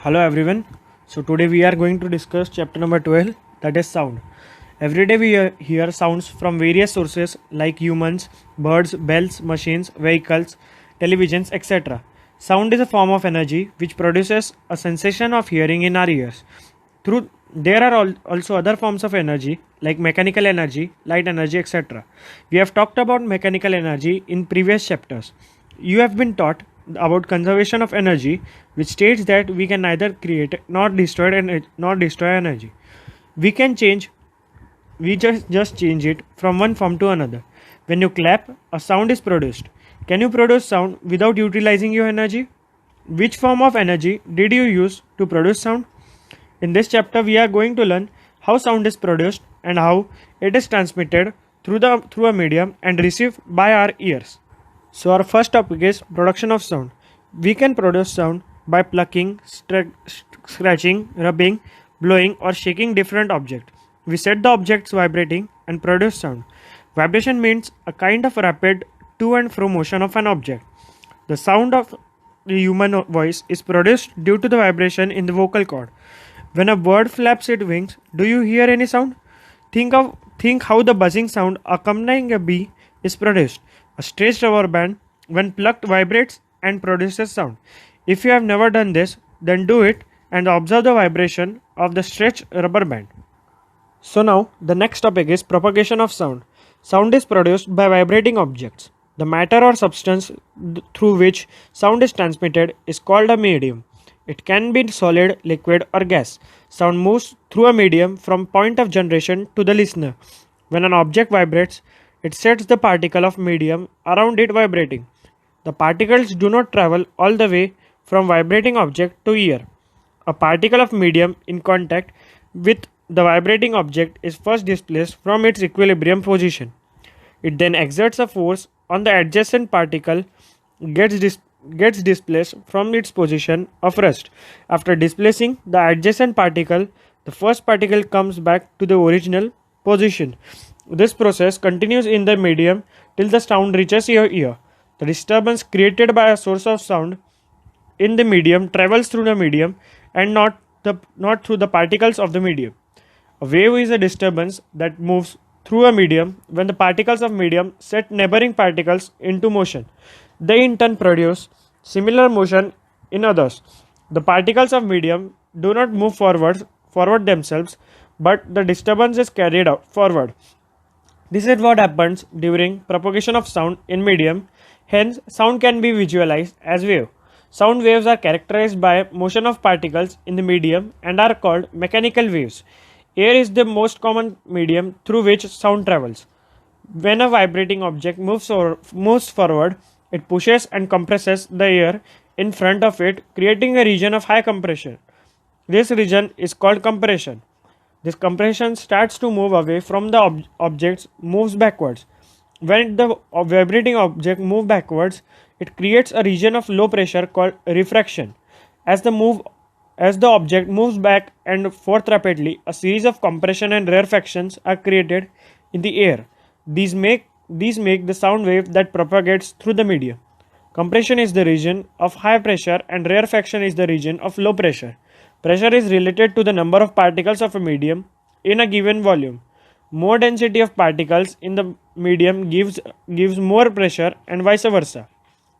Hello everyone. So today we are going to discuss chapter number 12, that is sound. Every day we hear sounds from various sources like humans, birds, bells, machines, vehicles, televisions, etc. Sound is a form of energy which produces a sensation of hearing in our ears. There are also other forms of energy like mechanical energy, light energy, etc. We have talked about mechanical energy in previous chapters. You have been taught about conservation of energy, which states that we can neither create nor destroy energy. We can change we just change it from one form to another. When you clap, a sound is produced. Can you produce sound without utilizing your energy? Which form of energy did you use to produce sound? In this chapter, we are going to learn how sound is produced and how it is transmitted through a medium and received by our ears. So, our first topic is production of sound. We can produce sound by plucking, scratching, rubbing, blowing, or shaking different objects. We set the objects vibrating and produce sound. Vibration means a kind of rapid to and fro motion of an object. The sound of the human voice is produced due to the vibration in the vocal cord. When a bird flaps its wings, do you hear any sound? Think how the buzzing sound accompanying a bee is produced. A stretched rubber band, when plucked, vibrates and produces sound. If you have never done this, then do it and observe the vibration of the stretched rubber band. So now the next topic is propagation of sound. Sound is produced by vibrating objects. The matter or substance through which sound is transmitted is called a medium. It can be solid, liquid, or gas. Sound moves through a medium from point of generation to the listener. When an object vibrates, it sets the particle of medium around it vibrating. The particles do not travel all the way from vibrating object to ear. A particle of medium in contact with the vibrating object is first displaced from its equilibrium position. It then exerts a force on the adjacent particle, gets displaced from its position of rest. After displacing the adjacent particle, the first particle comes back to the original position. This process continues in the medium till the sound reaches your ear. The disturbance created by a source of sound in the medium travels through the medium and not through the particles of the medium. A wave is a disturbance that moves through a medium when the particles of medium set neighboring particles into motion. They in turn produce similar motion in others. The particles of medium do not move forward themselves, but the disturbance is carried out forward. This is what happens during propagation of sound in medium. Hence, sound can be visualized as wave. Sound waves are characterized by motion of particles in the medium and are called mechanical waves. Air is the most common medium through which sound travels. When a vibrating object moves forward, it pushes and compresses the air in front of it, creating a region of high compression. This region is called compression. This compression starts to move away from the objects, moves backwards. When the vibrating object moves backwards, it creates a region of low pressure called refraction. As the move as the object moves back and forth rapidly, a series of compression and rarefactions are created in the air. These make the sound wave that propagates through the medium. Compression is the region of high pressure and rarefaction is the region of low pressure. Pressure is related to the number of particles of a medium in a given volume. More density of particles in the medium gives more pressure and vice versa.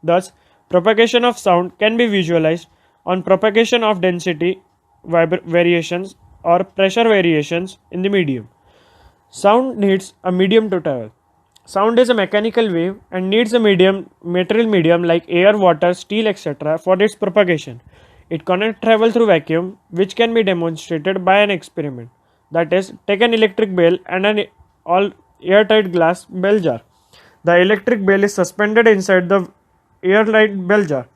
Thus, propagation of sound can be visualized on propagation of density variations or pressure variations in the medium. Sound needs a medium to travel. Sound is a mechanical wave and needs a material medium like air, water, steel, etc. for its propagation. It cannot travel through vacuum, which can be demonstrated by an experiment. That is, take an electric bell and an all airtight glass bell jar. The electric bell is suspended inside the airtight bell jar.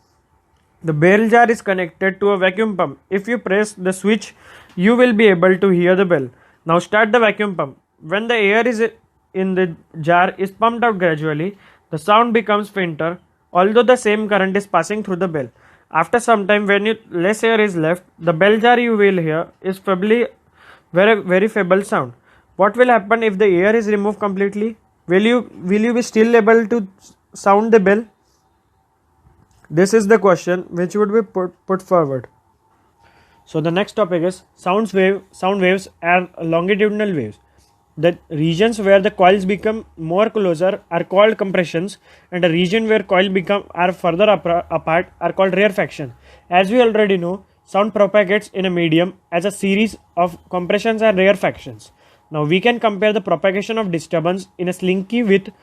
The bell jar is connected to a vacuum pump. If you press the switch, you will be able to hear the bell. Now start the vacuum pump. When the air is in the jar is pumped out gradually, the sound becomes fainter, although the same current is passing through the bell. After some time, when less air is left, the bell jar you will hear is very feeble sound. What will happen if the air is removed completely? Will you be still able to sound the bell? This is the question which would be put forward. So the next topic is sound waves are longitudinal waves. The regions where the coils become more closer are called compressions, and the region where coil become are further apart are called rarefaction. As we already know, sound propagates in a medium as a series of compressions and rarefactions. Now we can compare the propagation of disturbance in a slinky with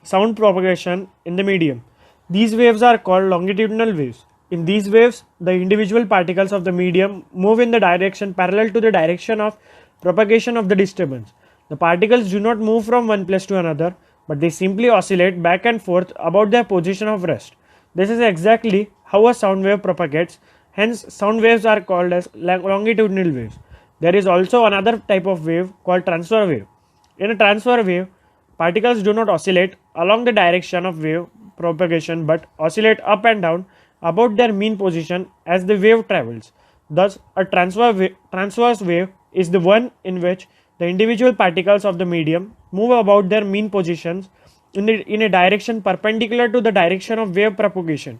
sound propagation in the medium. These waves are called longitudinal waves. In these waves, the individual particles of the medium move in the direction parallel to the direction of propagation of the disturbance. The particles do not move from one place to another, but they simply oscillate back and forth about their position of rest. This is exactly how a sound wave propagates, hence, sound waves are called as longitudinal waves. There is also another type of wave called transfer wave. In a transfer wave, particles do not oscillate along the direction of wave propagation but oscillate up and down about their mean position as the wave travels. Thus, a transverse wave is the one in which the individual particles of the medium move about their mean positions in a direction perpendicular to the direction of wave propagation.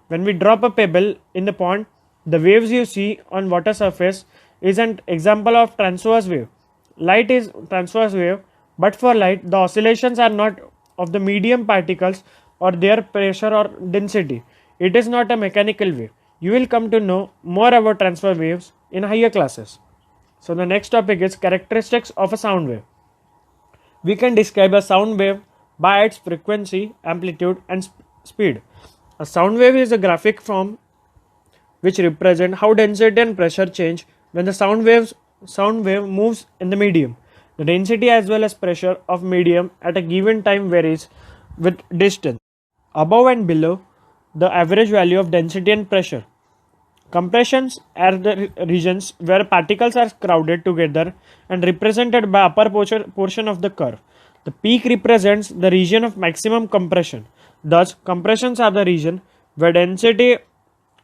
When we drop a pebble in the pond, the waves you see on water surface is an example of transverse wave. Light is transverse wave, but for light, the oscillations are not of the medium particles or their pressure or density. It is not a mechanical wave. You will come to know more about transfer waves in higher classes. So the next topic is characteristics of a sound wave. We can describe a sound wave by its frequency, amplitude and speed. A sound wave is a graphic form which represent how density and pressure change when the sound wave moves in the medium. The density as well as pressure of medium at a given time varies with distance. Above and below the average value of density and pressure. Compressions are the regions where particles are crowded together and represented by upper portion of the curve. The peak represents the region of maximum compression. Thus, compressions are the region where density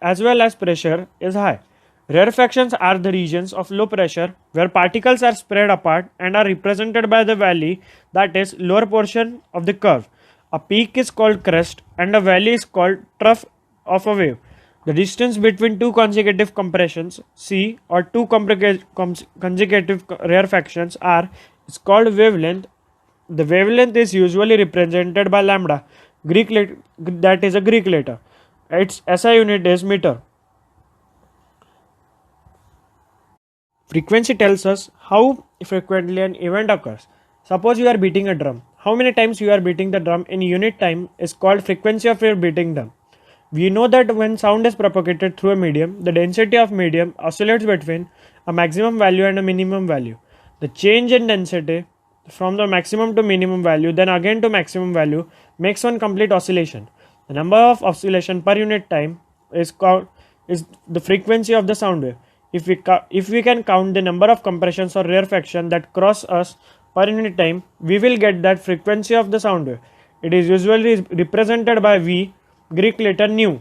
as well as pressure is high. Rarefactions are the regions of low pressure where particles are spread apart and are represented by the valley, that is lower portion of the curve. A peak is called crest and a valley is called trough of a wave. The distance between two consecutive compressions C or two consecutive rarefactions R is called wavelength. The wavelength is usually represented by lambda, that is a Greek letter. Its SI unit is meter. Frequency tells us how frequently an event occurs. Suppose you are beating a drum. How many times you are beating the drum in unit time is called frequency of your beating drum. We know that when sound is propagated through a medium, the density of medium oscillates between a maximum value and a minimum value. The change in density from the maximum to minimum value, then again to maximum value, makes one complete oscillation. The number of oscillation per unit time is the frequency of the sound wave. If we can count the number of compressions or rarefaction that cross us per unit time, we will get that frequency of the sound wave. It is usually represented by V, Greek letter nu.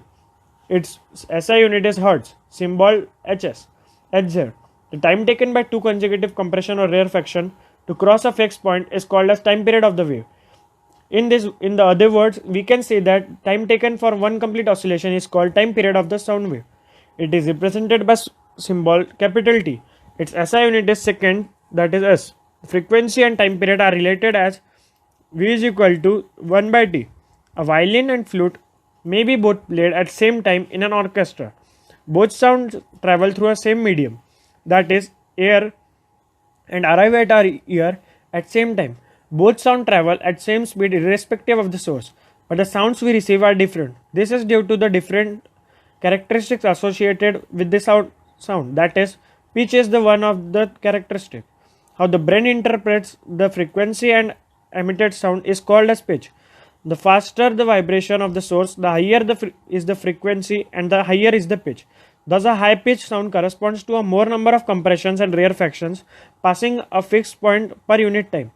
Its SI unit is hertz, symbol HS, Hz. The time taken by two consecutive compression or rarefaction to cross a fixed point is called as time period of the wave. In the other words, we can say that time taken for one complete oscillation is called time period of the sound wave. It is represented by symbol capital T. Its SI unit is second, that is S. Frequency and time period are related as V is equal to 1 by T. A violin and flute may be both played at same time in an orchestra. Both sounds travel through a same medium, that is air, and arrive at our ear at same time. Both sound travel at same speed irrespective of the source, but the sounds we receive are different. This is due to the different characteristics associated with the sound. That is, pitch is the one of the characteristic. How the brain interprets the frequency and emitted sound is called as pitch. The faster the vibration of the source, the higher is the frequency and the higher is the pitch. Thus, a high pitched sound corresponds to a more number of compressions and rarefactions passing a fixed point per unit time.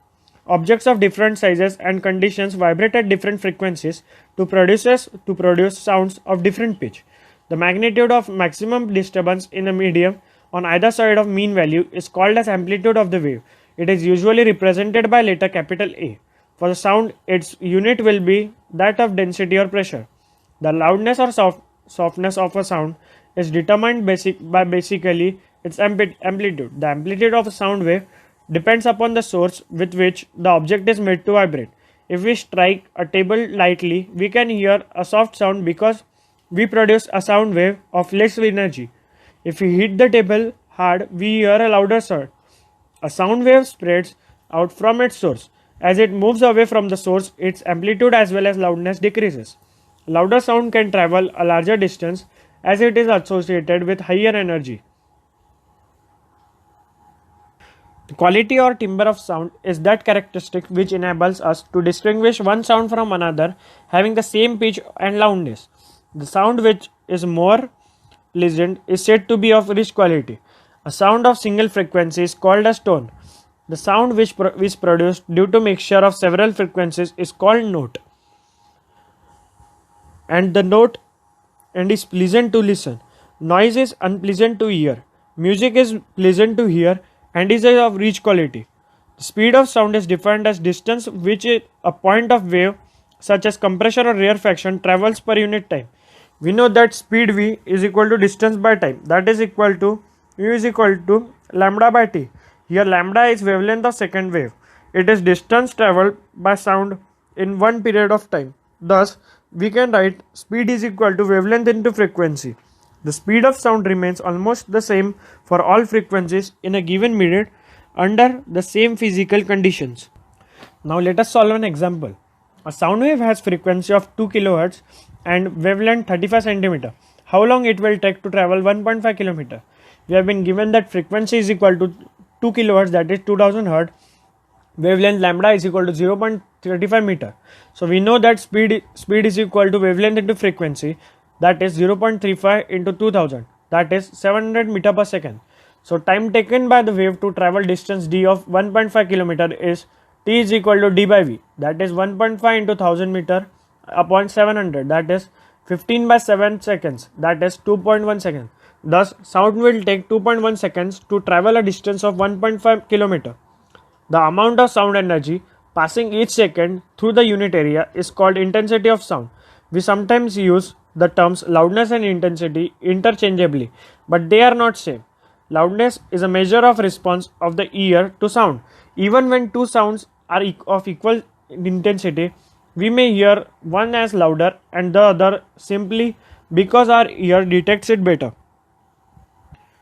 Objects of different sizes and conditions vibrate at different frequencies to produce sounds of different pitch. The magnitude of maximum disturbance in a medium on either side of mean value is called as amplitude of the wave. It is usually represented by letter capital A. For the sound, its unit will be that of density or pressure. The loudness or softness of a sound is determined by basically its amplitude. The amplitude of a sound wave depends upon the source with which the object is made to vibrate. If we strike a table lightly, we can hear a soft sound because we produce a sound wave of less energy. If we hit the table hard, we hear a louder sound. A sound wave spreads out from its source. As it moves away from the source, its amplitude as well as loudness decreases. Louder sound can travel a larger distance as it is associated with higher energy. The quality or timbre of sound is that characteristic which enables us to distinguish one sound from another having the same pitch and loudness. The sound which is more pleasant is said to be of rich quality. A sound of single frequency is called a tone. The sound which is produced due to mixture of several frequencies is called note. And the note and is pleasant to listen. Noise is unpleasant to hear. Music is pleasant to hear and is of rich quality. The speed of sound is defined as distance which a point of wave such as compression or rarefaction travels per unit time. We know that speed v is equal to distance by time, that is equal to u is equal to lambda by t. Here lambda is wavelength of second wave. It is distance travelled by sound in one period of time. Thus, we can write speed is equal to wavelength into frequency. The speed of sound remains almost the same for all frequencies in a given minute under the same physical conditions. Now let us solve an example. A sound wave has frequency of 2 kHz and wavelength 35 cm. How long it will take to travel 1.5 km? We have been given that frequency is equal to 2 kHz, that is 2000 Hz. Wavelength lambda is equal to 0.35 meter. So we know that speed is equal to wavelength into frequency, that is 0.35 into 2000, that is 700 meter per second. So time taken by the wave to travel distance d of 1.5 km is t is equal to d by v, that is 1.5 into 1000 meter upon 700, that is 15 by 7 seconds, that is 2.1 seconds. Thus sound will take 2.1 seconds to travel a distance of 1.5 km. The amount of sound energy passing each second through the unit area is called intensity of sound. We sometimes use the terms loudness and intensity interchangeably, but they are not same. Loudness is a measure of response of the ear to sound. Even when two sounds are of equal intensity, we may hear one as louder and the other simply because our ear detects it better.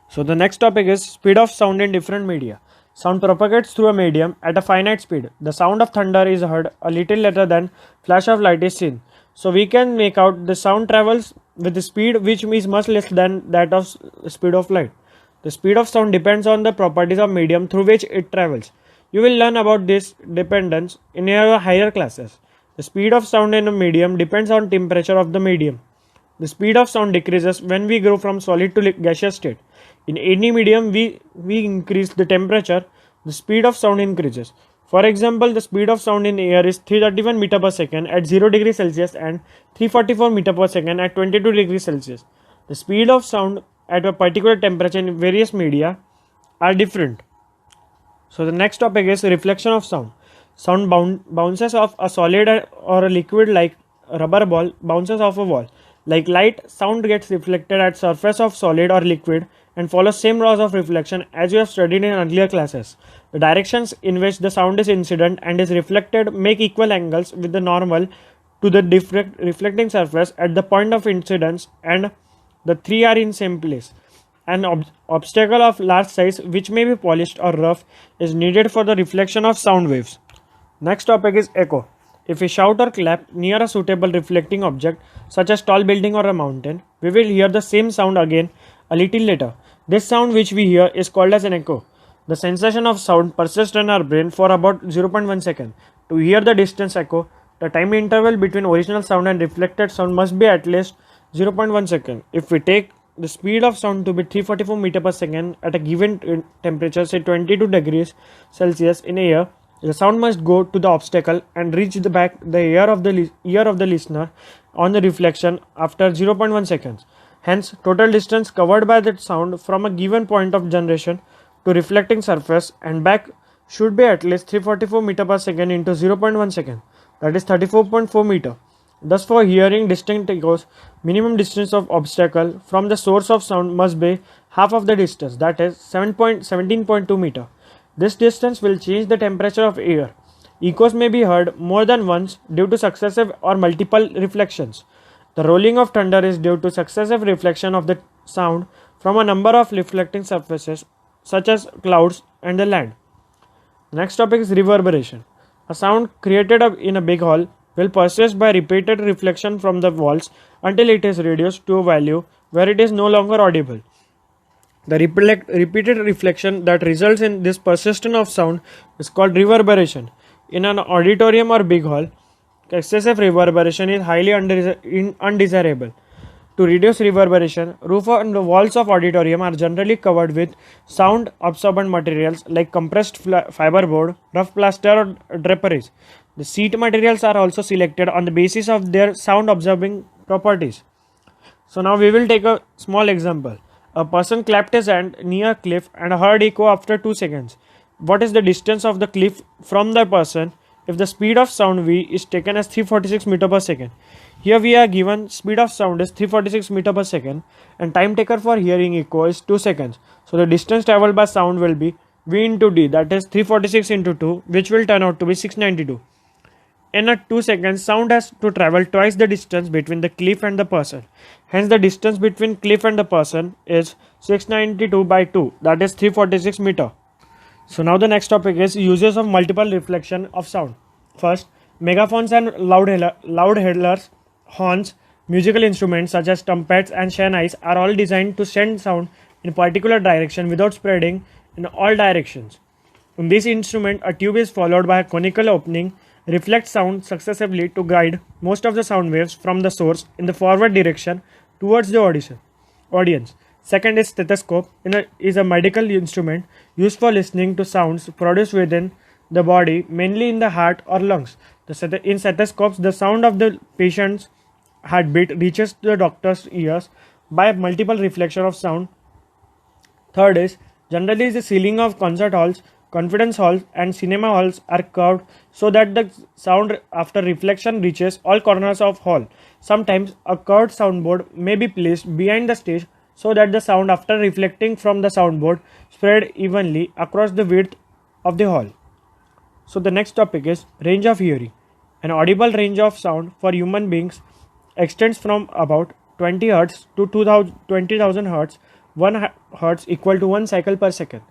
So the next topic is speed of sound in different media. Sound propagates through a medium at a finite speed. The sound of thunder is heard a little later than flash of light is seen. So we can make out the sound travels with the speed which is much less than that of speed of light. The speed of sound depends on the properties of medium through which it travels. You will learn about this dependence in your higher classes. The speed of sound in a medium depends on temperature of the medium. The speed of sound decreases when we go from solid to gaseous state. In any medium we increase the temperature, the speed of sound increases. For example, the speed of sound in air is 331 meter per second at 0 degrees Celsius and 344 meter per second at 22 degrees Celsius. The speed of sound at a particular temperature in various media are different. So the next topic is reflection of sound. Sound bounces off a solid or a liquid like a rubber ball bounces off a wall. Like light, sound gets reflected at surface of solid or liquid and follows same laws of reflection as you have studied in earlier classes. The directions in which the sound is incident and is reflected make equal angles with the normal to the reflecting surface at the point of incidence, and the three are in same place. An obstacle of large size which may be polished or rough is needed for the reflection of sound waves. Next topic is echo. If we shout or clap near a suitable reflecting object such as tall building or a mountain, we will hear the same sound again a little later. This sound which we hear is called as an echo. The sensation of sound persists in our brain for about 0.1 second. To hear the distance echo, the time interval between original sound and reflected sound must be at least 0.1 second. If we take the speed of sound to be 344 meter per second at a given temperature, say 22 degrees Celsius in a year, the sound must go to the obstacle and reach the ear of the listener on the reflection after 0.1 seconds. Hence, total distance covered by that sound from a given point of generation to reflecting surface and back should be at least 344 meter per second into 0.1 second, that is 34.4 meter. Thus, for hearing distinct echoes, minimum distance of obstacle from the source of sound must be half of the distance, that is 17.2 meter. This distance will change the temperature of air. Echoes may be heard more than once due to successive or multiple reflections. The rolling of thunder is due to successive reflection of the sound from a number of reflecting surfaces such as clouds and the land. Next topic is reverberation. A sound created in a big hall will persist by repeated reflection from the walls until it is reduced to a value where it is no longer audible. The repeated reflection that results in this persistence of sound is called reverberation. In an auditorium or big hall, excessive reverberation is highly undesirable. To reduce reverberation, roof and the walls of auditorium are generally covered with sound absorbent materials like compressed fiberboard, rough plaster or draperies. The seat materials are also selected on the basis of their sound absorbing properties. So now we will take a small example. A person clapped his hand near a cliff and heard echo after 2 seconds. What is the distance of the cliff from the person if the speed of sound v is taken as 346 meter per second? Here we are given speed of sound is 346 meter per second and time taken for hearing echo is 2 seconds. So the distance traveled by sound will be v into d, that is 346 into 2, which will turn out to be 692. In a 2 seconds, sound has to travel twice the distance between the cliff and the person. Hence, the distance between cliff and the person is 692 by 2, that is 346 meter. So now the next topic is uses of multiple reflection of sound. First, megaphones and loud hailers, horns, musical instruments such as trumpets and shahnais are all designed to send sound in a particular direction without spreading in all directions. In this instrument, a tube is followed by a conical opening reflects sound successively to guide most of the sound waves from the source in the forward direction towards the audience. Second is stethoscope is a medical instrument used for listening to sounds produced within the body, mainly in the heart or lungs. In stethoscopes, the sound of the patient's heartbeat reaches the doctor's ears by multiple reflection of sound. Third is generally the ceiling of concert halls, conference halls and cinema halls are curved so that the sound after reflection reaches all corners of hall. Sometimes a curved soundboard may be placed behind the stage so that the sound after reflecting from the soundboard spread evenly across the width of the hall. So the next topic is range of hearing. An audible range of sound for human beings extends from about 20 Hz to 20,000 Hz. 1 Hz equal to 1 cycle per second.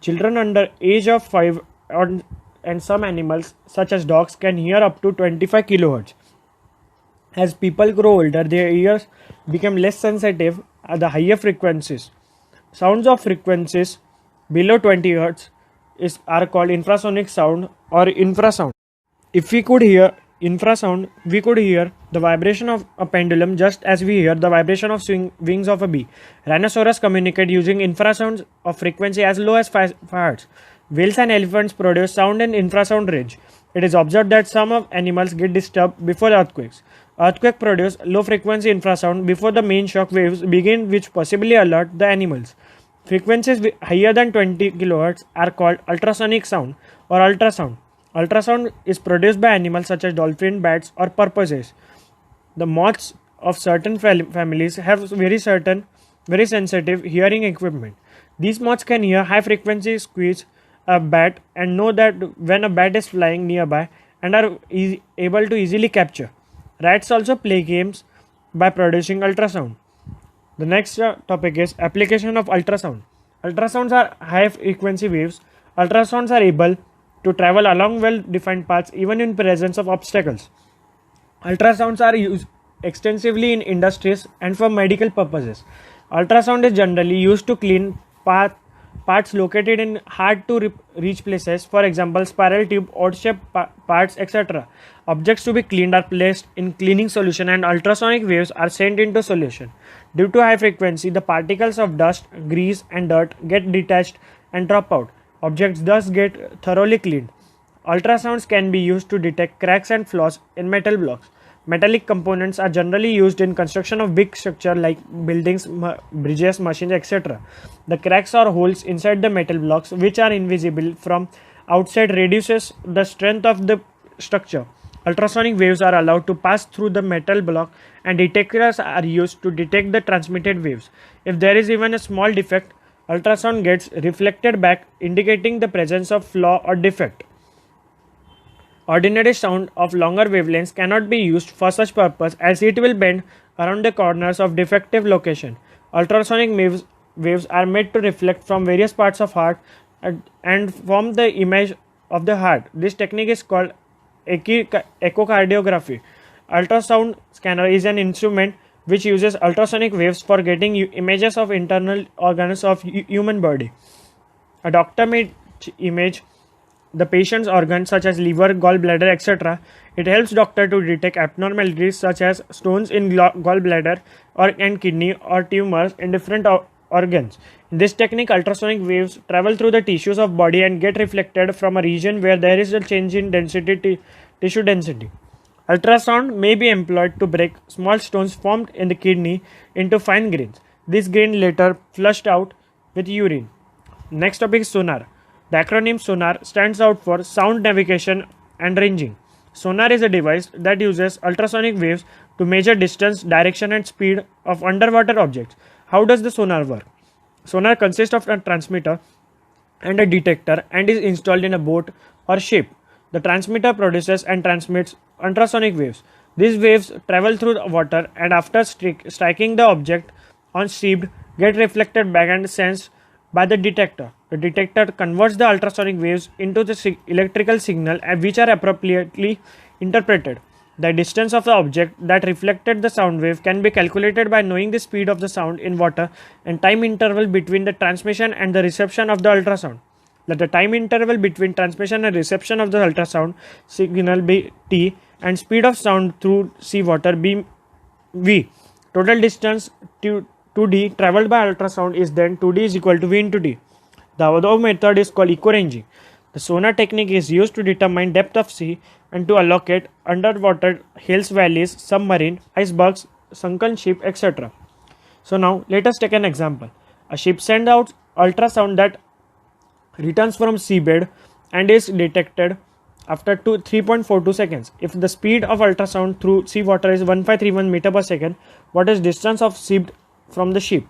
Children under age of 5 and some animals such as dogs can hear up to 25 kHz. As people grow older, their ears become less sensitive at the higher frequencies. Sounds of frequencies below 20 Hz are called infrasonic sound or infrasound. If we could hear infrasound, we could hear the vibration of a pendulum just as we hear the vibration of wings of a bee. Rhinoceros communicate using infrasounds of frequency as low as 5 Hz. Whales and elephants produce sound in infrasound range. It is observed that some of animals get disturbed before earthquakes. Earthquakes produce low frequency infrasound before the main shock waves begin, which possibly alert the animals. Frequencies higher than 20 kHz are called ultrasonic sound or ultrasound. Ultrasound is produced by animals such as dolphins, bats or porpoises. The moths of certain families have very sensitive hearing equipment. These moths can hear high frequency squeaks a bat and know that when a bat is flying nearby and are able to easily capture. Rats also play games by producing ultrasound. The next topic is application of ultrasound. Ultrasounds are high frequency waves. Ultrasounds are able to travel along well-defined paths even in presence of obstacles. Ultrasounds are used extensively in industries and for medical purposes. Ultrasound is generally used to clean parts located in hard-to-reach places, for example, spiral tube, odd-shaped parts, etc. Objects to be cleaned are placed in cleaning solution and ultrasonic waves are sent into solution. Due to high frequency, the particles of dust, grease and dirt get detached and drop out. Objects thus get thoroughly cleaned. Ultrasounds can be used to detect cracks and flaws in metal blocks. Metallic components are generally used in construction of big structures like buildings, bridges, machines, etc. The cracks or holes inside the metal blocks, which are invisible from outside, reduces the strength of the structure. Ultrasonic waves are allowed to pass through the metal block, and detectors are used to detect the transmitted waves. If there is even a small defect, ultrasound gets reflected back, indicating the presence of flaw or defect. Ordinary sound of longer wavelengths cannot be used for such purpose as it will bend around the corners of defective location. Ultrasonic waves are made to reflect from various parts of heart and form the image of the heart. This technique is called echocardiography. Ultrasound scanner is an instrument which uses ultrasonic waves for getting images of internal organs of human body. A doctor may image the patient's organs such as liver, gallbladder, etc. It helps doctor to detect abnormalities such as stones in gallbladder and kidney or tumors in different organs. In this technique, ultrasonic waves travel through the tissues of body and get reflected from a region where there is a change in tissue density. Ultrasound may be employed to break small stones formed in the kidney into fine grains. This grain later flushed out with urine. Next topic is sonar. The acronym SONAR stands out for Sound Navigation and Ranging. Sonar is a device that uses ultrasonic waves to measure distance, direction, and speed of underwater objects. How does the sonar work? Sonar consists of a transmitter and a detector and is installed in a boat or ship. The transmitter produces and transmits ultrasonic waves. These waves travel through the water and after striking the object on seabed get reflected back and sensed by the detector. The detector converts the ultrasonic waves into the electrical signal which are appropriately interpreted. The distance of the object that reflected the sound wave can be calculated by knowing the speed of the sound in water and time interval between the transmission and the reception of the ultrasound. Let the time interval between transmission and reception of the ultrasound signal be t and speed of sound through seawater be v. Total distance to 2D traveled by ultrasound is then 2D is equal to V into T. The other method is called echo-ranging. The sonar technique is used to determine depth of sea and to allocate underwater hills, valleys, submarine, icebergs, sunken ship, etc. So now let us take an example. A ship sends out ultrasound that returns from seabed and is detected after 3.42 seconds. If the speed of ultrasound through seawater is 1531 meter per second, what is distance of seabed from the ship?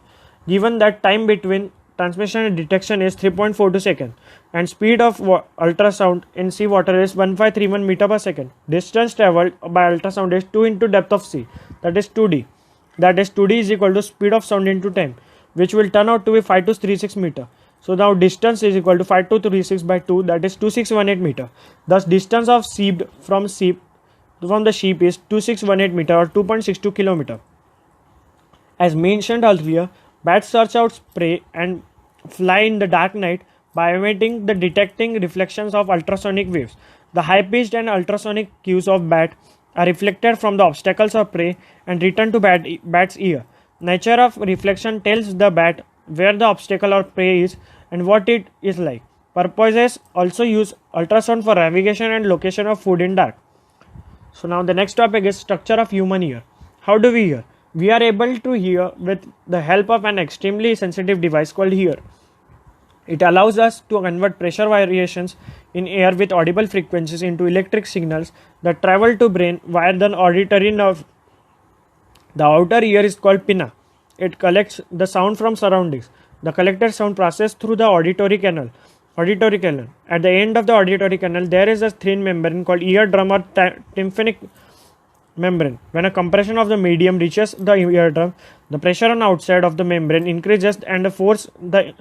Given that time between transmission and detection is 3.42 seconds and speed of ultrasound in seawater is 1531 meter per second, distance traveled by ultrasound is 2 into depth of sea, that is 2D. That is 2D is equal to speed of sound into time, which will turn out to be 5236 meter. So now distance is equal to 5236 by 2, that is 2618 meter. Thus distance of seabed from the ship is 2618 meter or 2.62 kilometer. As mentioned earlier, bats search out prey and fly in the dark night by emitting the detecting reflections of ultrasonic waves. The high-pitched and ultrasonic cues of bat are reflected from the obstacles of prey and return to bat's ear. Nature of reflection tells the bat where the obstacle or prey is and what it is like. Porpoises also use ultrasound for navigation and location of food in dark. So now the next topic is structure of human ear. How do we hear? We are able to hear with the help of an extremely sensitive device called ear. It allows us to convert pressure variations in air with audible frequencies into electric signals that travel to brain via the auditory nerve. The outer ear is called pinna. It collects the sound from surroundings. The collected sound passes through the auditory canal. At the end of the auditory canal, there is a thin membrane called eardrum or tympanic membrane. When a compression of the medium reaches the eardrum, the pressure on outside of the membrane increases and forces the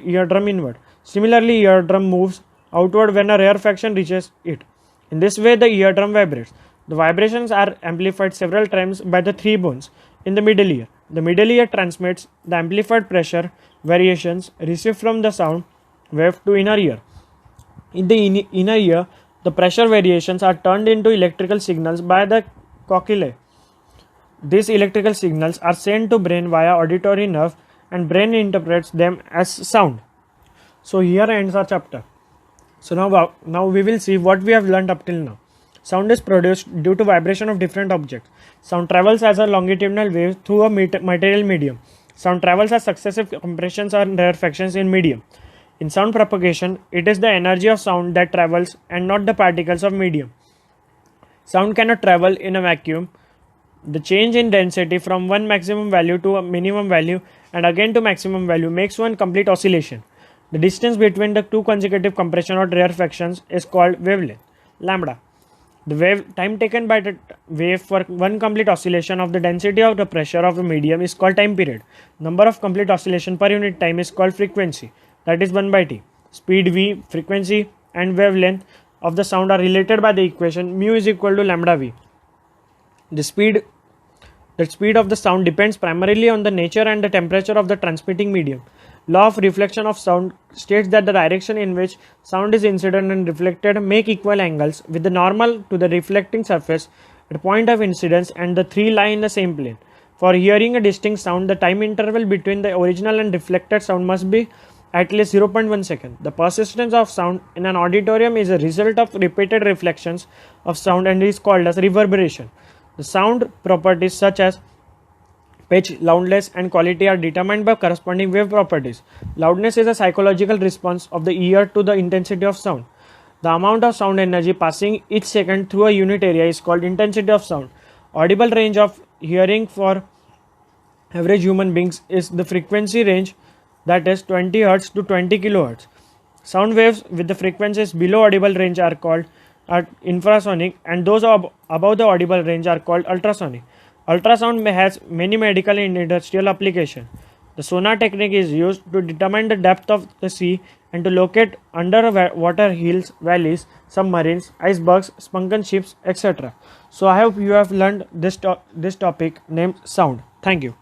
eardrum inward. Similarly, eardrum moves outward when a rarefaction reaches it. In this way, the eardrum vibrates. The vibrations are amplified several times by the three bones in the middle ear. The middle ear transmits the amplified pressure variations received from the sound wave to inner ear. In the inner ear, the pressure variations are turned into electrical signals by the cochleae. These electrical signals are sent to brain via auditory nerve and brain interprets them as sound. So here ends our chapter. So now we will see what we have learned up till now. Sound is produced due to vibration of different objects. Sound travels as a longitudinal wave through a material medium. Sound travels as successive compressions or rarefactions in medium. In sound propagation, it is the energy of sound that travels and not the particles of medium. Sound cannot travel in a vacuum. The change in density from one maximum value to a minimum value and again to maximum value makes one complete oscillation. The distance between the two consecutive compression or rarefactions is called wavelength, lambda. The wave time taken by the wave for one complete oscillation of the density of the pressure of a medium is called time period. Number of complete oscillation per unit time is called frequency, that is 1 by t. Speed v, frequency and wavelength of the sound are related by the equation mu is equal to lambda v. The speed of the sound depends primarily on the nature and the temperature of the transmitting medium. Law of reflection of sound states that the direction in which sound is incident and reflected make equal angles with the normal to the reflecting surface at point of incidence and the three lie in the same plane. For hearing a distinct sound, the time interval between the original and reflected sound must be at least 0.1 second. The persistence of sound in an auditorium is a result of repeated reflections of sound and is called as reverberation. The sound properties such as pitch, loudness, and quality are determined by corresponding wave properties. Loudness is a psychological response of the ear to the intensity of sound. The amount of sound energy passing each second through a unit area is called intensity of sound. Audible range of hearing for average human beings is the frequency range, that is 20 Hz to 20 kHz. Sound waves with the frequencies below audible range are called infrasonic, and those above the audible range are called ultrasonic. Ultrasound has many medical and industrial applications. The sonar technique is used to determine the depth of the sea and to locate underwater hills, valleys, submarines, icebergs, sunken ships, etc. So I hope you have learned this topic named sound. Thank you.